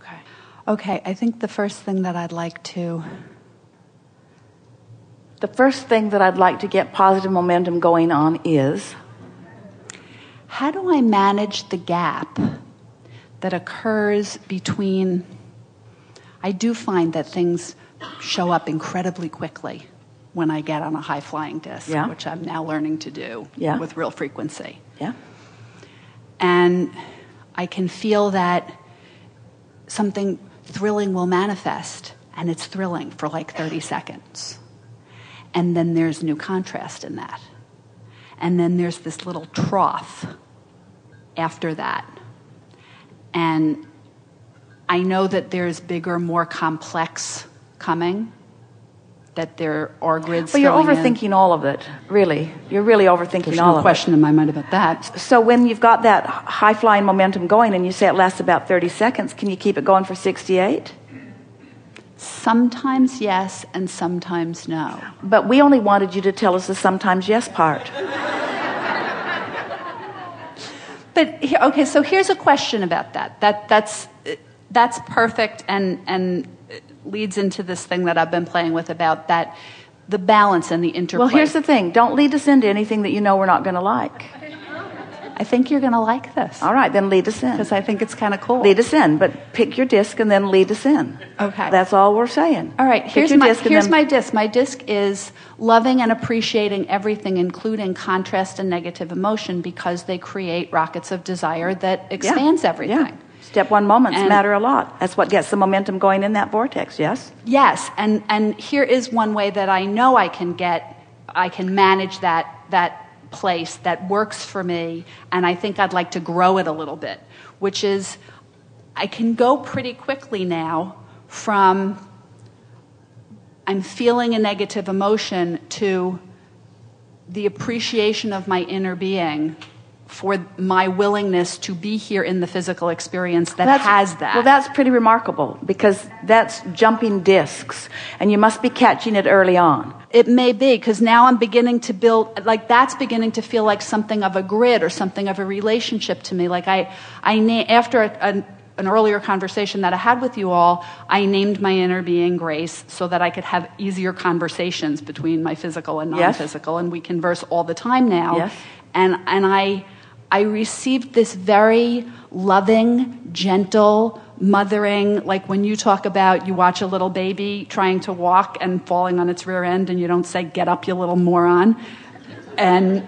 Okay. Okay, I think the first thing that I'd like to get positive momentum going on is, how do I manage the gap that occurs between, I do find that things show up incredibly quickly when I get on a high-flying disc, which I'm now learning to do with real frequency. Yeah. And I can feel that something thrilling will manifest, and it's thrilling for like 30 seconds. And then there's new contrast in that. And then there's this little trough after that. And I know that there's bigger, more complex coming, that there are grids. Well, you're overthinking all of it, really. You're really overthinking There's all of it. There's no question in my mind about that. So when you've got that high-flying momentum going and you say it lasts about 30 seconds, can you keep it going for 68? Sometimes yes, and sometimes no. But we only wanted you to tell us the sometimes yes part. But, okay, so here's a question about that. That's perfect and leads into this thing that I've been playing with about that, the balance and the interplay. Well, here's the thing. Don't lead us into anything that you know we're not going to like. I think you're going to like this. All right, then lead us in. Because I think it's kind of cool. Lead us in, but pick your disc and then lead us in. Okay. That's all we're saying. All right, here's my disc. My disc is loving and appreciating everything, including contrast and negative emotion, because they create rockets of desire that expands everything. Yeah. Step one moments matter a lot. That's what gets the momentum going in that vortex, yes? Yes, and here is one way that I know I can manage that place that works for me, and I think I'd like to grow it a little bit, which is I can go pretty quickly now from I'm feeling a negative emotion to the appreciation of my inner being for my willingness to be here in the physical experience that has that. Well, that's pretty remarkable, because that's jumping discs, and you must be catching it early on. It may be, because now I'm beginning to build, like that's beginning to feel like something of a grid or something of a relationship to me. Like after an earlier conversation that I had with you all, I named my inner being Grace so that I could have easier conversations between my physical and non-physical, and we converse all the time now. Yes. And I received this very loving, gentle, mothering, like when you talk about you watch a little baby trying to walk and falling on its rear end and you don't say, "Get up, you little moron." And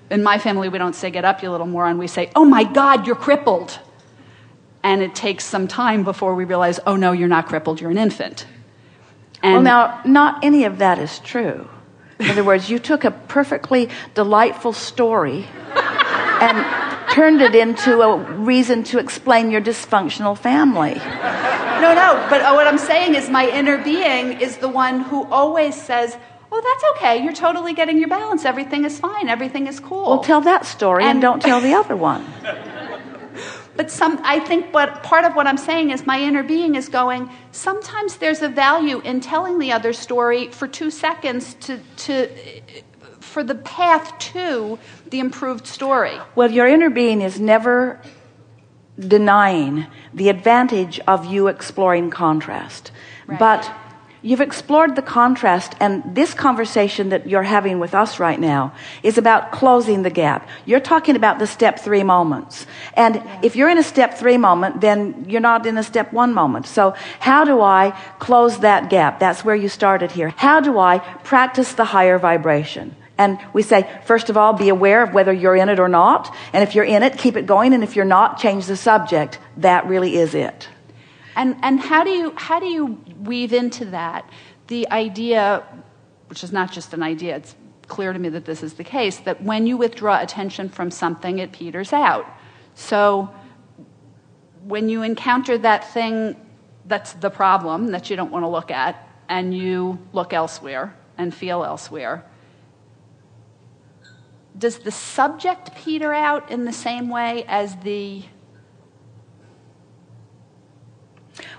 in my family, we don't say, "Get up, you little moron." We say, "Oh my God, you're crippled." And it takes some time before we realize, oh no, you're not crippled, you're an infant. And well, now, not any of that is true. In other words, you took a perfectly delightful story and turned it into a reason to explain your dysfunctional family. No, but what I'm saying is my inner being is the one who always says, "Oh, that's okay, you're totally getting your balance, everything is fine, everything is cool." Well, tell that story and don't tell the other one. But I think part of what I'm saying is my inner being is going, sometimes there's a value in telling the other story for 2 seconds for the path to the improved story. Well, your inner being is never denying the advantage of you exploring contrast. Right. But you've explored the contrast, and this conversation that you're having with us right now is about closing the gap. You're talking about the step 3 moments. And if you're in a step 3 moment, then you're not in a step 1 moment. So how do I close that gap? That's where you started here. How do I practice the higher vibration? And we say, first of all, be aware of whether you're in it or not. And if you're in it, keep it going. And if you're not, change the subject. That really is it. And how do you weave into that the idea, which is not just an idea, it's clear to me that this is the case, that when you withdraw attention from something, it peters out. So when you encounter that thing that's the problem that you don't want to look at, and you look elsewhere and feel elsewhere, does the subject peter out in the same way as the...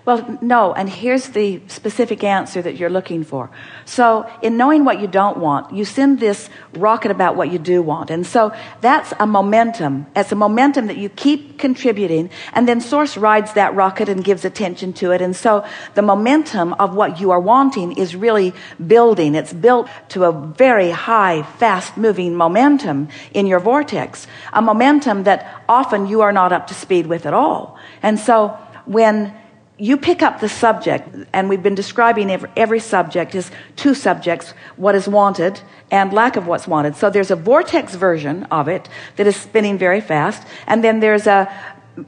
Well, no, and here's the specific answer that you're looking for. So, in knowing what you don't want, you send this rocket about what you do want. And so, that's a momentum. It's a momentum that you keep contributing, and then Source rides that rocket and gives attention to it. And so, the momentum of what you are wanting is really building. It's built to a very high, fast-moving momentum in your vortex. A momentum that often you are not up to speed with at all. And so, when you pick up the subject, and we've been describing every subject is two subjects, what is wanted and lack of what's wanted. So there's a vortex version of it that is spinning very fast, and then there's a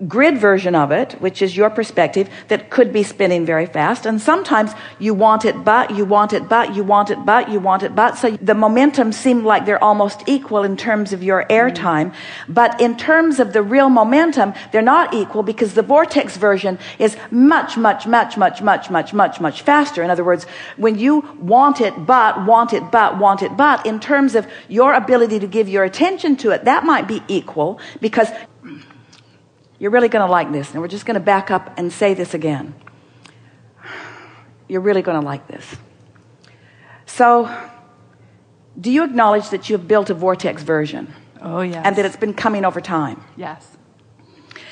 grid version of it, which is your perspective, that could be spinning very fast. And sometimes you want it, but you want it, but you want it, but you want it, but. So the momentum seemed like they're almost equal in terms of your airtime. But in terms of the real momentum, they're not equal, because the vortex version is much, much, much, much, much, much, much, much faster. In other words, when you want it, but, want it, but, want it, but, in terms of your ability to give your attention to it, that might be equal, because you're really going to like this. And we're just going to back up and say this again. You're really going to like this. So, do you acknowledge that you have built a vortex version? Oh, yes. And that it's been coming over time? Yes.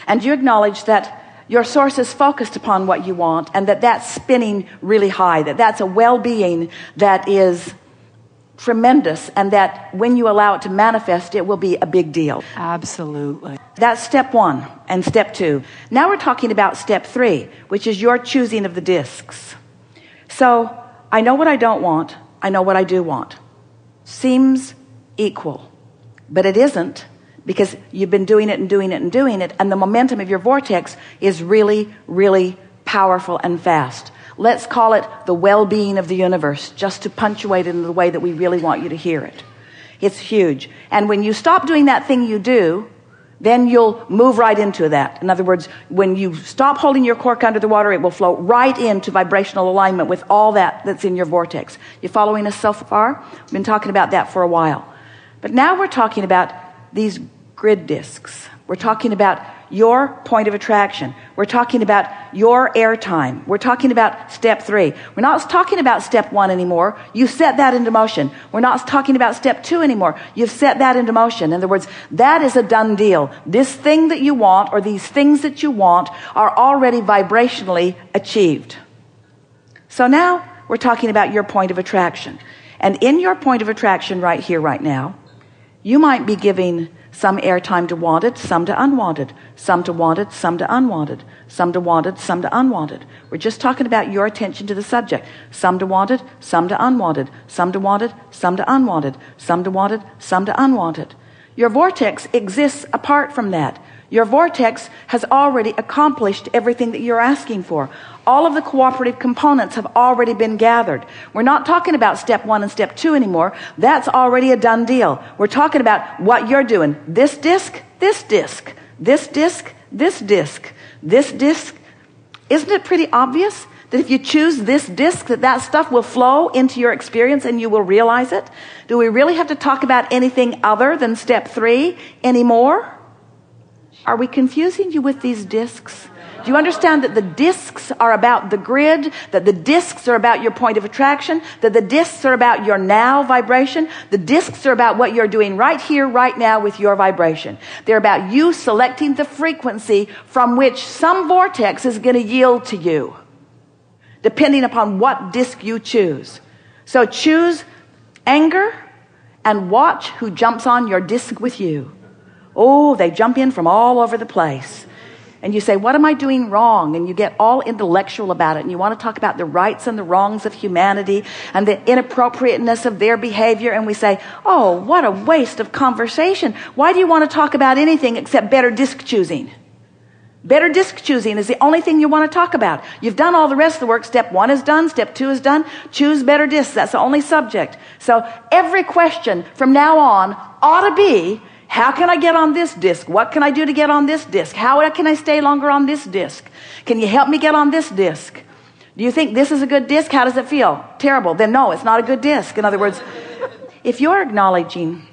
And do you acknowledge that your source is focused upon what you want, and that that's spinning really high, that that's a well-being that is tremendous, and that when you allow it to manifest, it will be a big deal? Absolutely. That's step 1 and step 2. Now we're talking about step 3, which is your choosing of the discs. So, I know what I don't want. I know what I do want. Seems equal, but it isn't, because you've been doing it and doing it and doing it, and the momentum of your vortex is really, really powerful and fast. Let's call it the well-being of the universe, just to punctuate it in the way that we really want you to hear it. It's huge. And when you stop doing that thing you do, then you'll move right into that. In other words, when you stop holding your cork under the water, it will flow right into vibrational alignment with all that's in your vortex. You following us so far? We've been talking about that for a while. But now we're talking about these grid discs. We're talking about your point of attraction. We're talking about your airtime. We're talking about step 3. We're not talking about step 1 anymore. You set that into motion. We're not talking about step 2 anymore. You've set that into motion. In other words, that is a done deal. This thing that you want, or these things that you want, are already vibrationally achieved. So now we're talking about your point of attraction. And in your point of attraction right here, right now, you might be giving some airtime to wanted, some to unwanted, some to wanted, some to unwanted, some to wanted, some to unwanted. We're just talking about your attention to the subject. Some to wanted, some to unwanted, some to wanted, some to unwanted, some to wanted, some to unwanted. Your vortex exists apart from that. Your vortex has already accomplished everything that you're asking for. All of the cooperative components have already been gathered. We're not talking about step 1 and step 2 anymore. That's already a done deal. We're talking about what you're doing. This disc, this disc, this disc, this disc, this disc. Isn't it pretty obvious that if you choose this disc, that stuff will flow into your experience and you will realize it? Do we really have to talk about anything other than step 3 anymore? Are we confusing you with these discs? Do you understand that the discs are about the grid, that the discs are about your point of attraction, that the discs are about your now vibration? The discs are about what you're doing right here, right now with your vibration. They're about you selecting the frequency from which some vortex is going to yield to you, depending upon what disc you choose. So choose anger and watch who jumps on your disc with you. Oh, they jump in from all over the place. And you say, what am I doing wrong? And you get all intellectual about it. And you want to talk about the rights and the wrongs of humanity and the inappropriateness of their behavior. And we say, oh, what a waste of conversation. Why do you want to talk about anything except better disc choosing? Better disc choosing is the only thing you want to talk about. You've done all the rest of the work. Step 1 is done. Step 2 is done. Choose better discs. That's the only subject. So every question from now on ought to be, how can I get on this disc? What can I do to get on this disc? How can I stay longer on this disc? Can you help me get on this disc? Do you think this is a good disc? How does it feel? Terrible. Then no, it's not a good disc. In other words, if you're acknowledging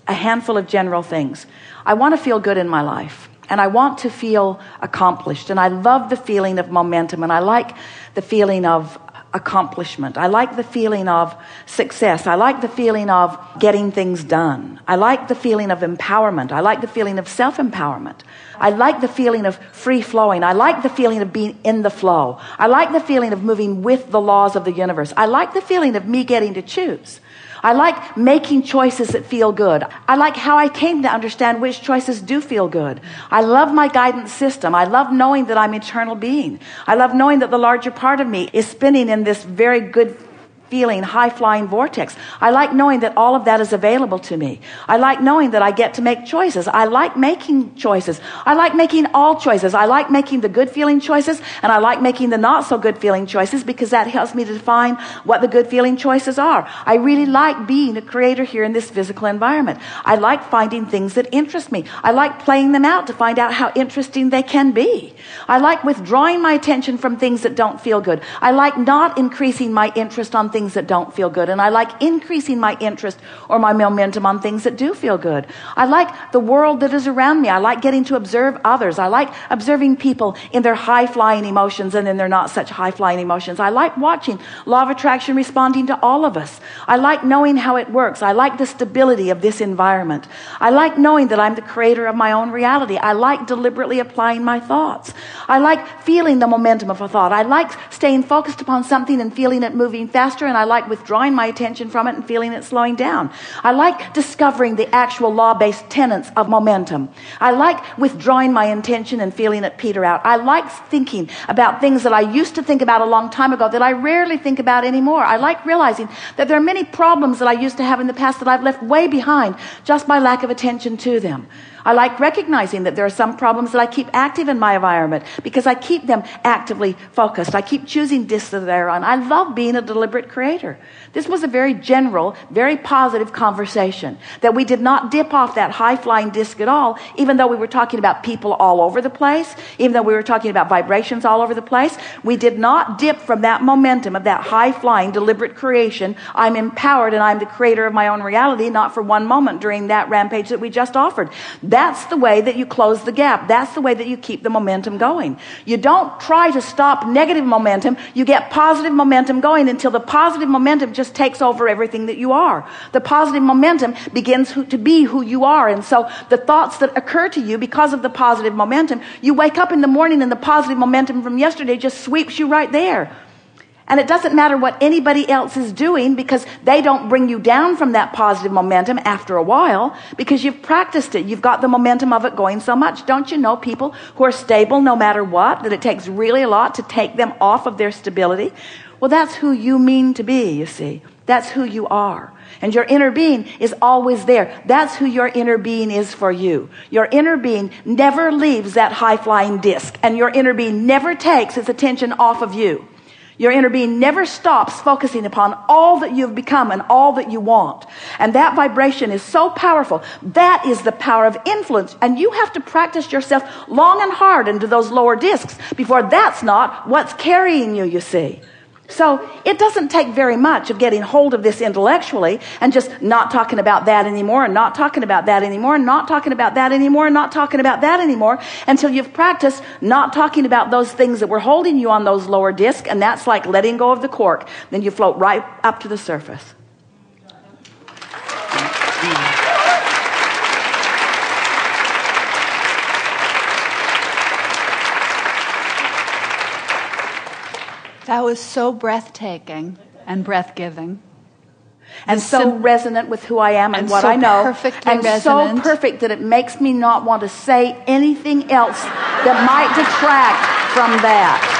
a handful of general things, I want to feel good in my life. And I want to feel accomplished. And I love the feeling of momentum. And I like the feeling of accomplishment. I like the feeling of success. I like the feeling of getting things done. I like the feeling of empowerment. I like the feeling of self-empowerment. I like the feeling of free flowing. I like the feeling of being in the flow. I like the feeling of moving with the laws of the universe. I like the feeling of me getting to choose. I like making choices that feel good. I like how I came to understand which choices do feel good. I love my guidance system. I love knowing that I'm an eternal being. I love knowing that the larger part of me is spinning in this very good feeling, high-flying vortex. I like knowing that all of that is available to me. I like knowing that I get to make choices. I like making choices. I like making all choices. I like making the good-feeling choices, and I like making the not-so-good-feeling choices because that helps me to define what the good-feeling choices are. I really like being a creator here in this physical environment. I like finding things that interest me. I like playing them out to find out how interesting they can be. I like withdrawing my attention from things that don't feel good. I like not increasing my interest on things that don't feel good. And I like increasing my interest or my momentum on things that do feel good. I like the world that is around me. I like getting to observe others. I like observing people in their high-flying emotions and in their not such high-flying emotions. I like watching law of attraction responding to all of us. I like knowing how it works. I like the stability of this environment. I like knowing that I'm the creator of my own reality. I like deliberately applying my thoughts. I like feeling the momentum of a thought. I like staying focused upon something and feeling it moving faster, and I like withdrawing my attention from it and feeling it slowing down. I like discovering the actual law-based tenets of momentum. I like withdrawing my intention and feeling it peter out. I like thinking about things that I used to think about a long time ago that I rarely think about anymore. I like realizing that there are many problems that I used to have in the past that I've left way behind just by lack of attention to them. I like recognizing that there are some problems that I keep active in my environment because I keep them actively focused. I keep choosing discs that they're on. I love being a deliberate creator. This was a very general, very positive conversation that we did not dip off that high-flying disc at all, even though we were talking about people all over the place, even though we were talking about vibrations all over the place. We did not dip from that momentum of that high-flying, deliberate creation. I'm empowered and I'm the creator of my own reality, not for one moment during that rampage that we just offered. That's the way that you close the gap. That's the way that you keep the momentum going. You don't try to stop negative momentum. You get positive momentum going until the positive momentum just takes over everything that you are. The positive momentum begins to be who you are. And so the thoughts that occur to you because of the positive momentum, you wake up in the morning and the positive momentum from yesterday just sweeps you right there. And it doesn't matter what anybody else is doing because they don't bring you down from that positive momentum after a while because you've practiced it. You've got the momentum of it going so much. Don't you know people who are stable no matter what, that it takes really a lot to take them off of their stability? Well, that's who you mean to be, you see. That's who you are. And your inner being is always there. That's who your inner being is for you. Your inner being never leaves that high-flying disc, and your inner being never takes its attention off of you. Your inner being never stops focusing upon all that you've become and all that you want. And that vibration is so powerful. That is the power of influence. And you have to practice yourself long and hard into those lower discs before that's not what's carrying you, you see. So it doesn't take very much of getting hold of this intellectually and just not talking about that anymore and not talking about that anymore and not talking about that anymore and not talking about that anymore until you've practiced not talking about those things that were holding you on those lower discs, and that's like letting go of the cork. Then you float right up to the surface. That was so breathtaking and breath-giving. And so resonant with who I am and what so I know. Perfectly and resonant. so perfect that it makes me not want to say anything else that might detract from that.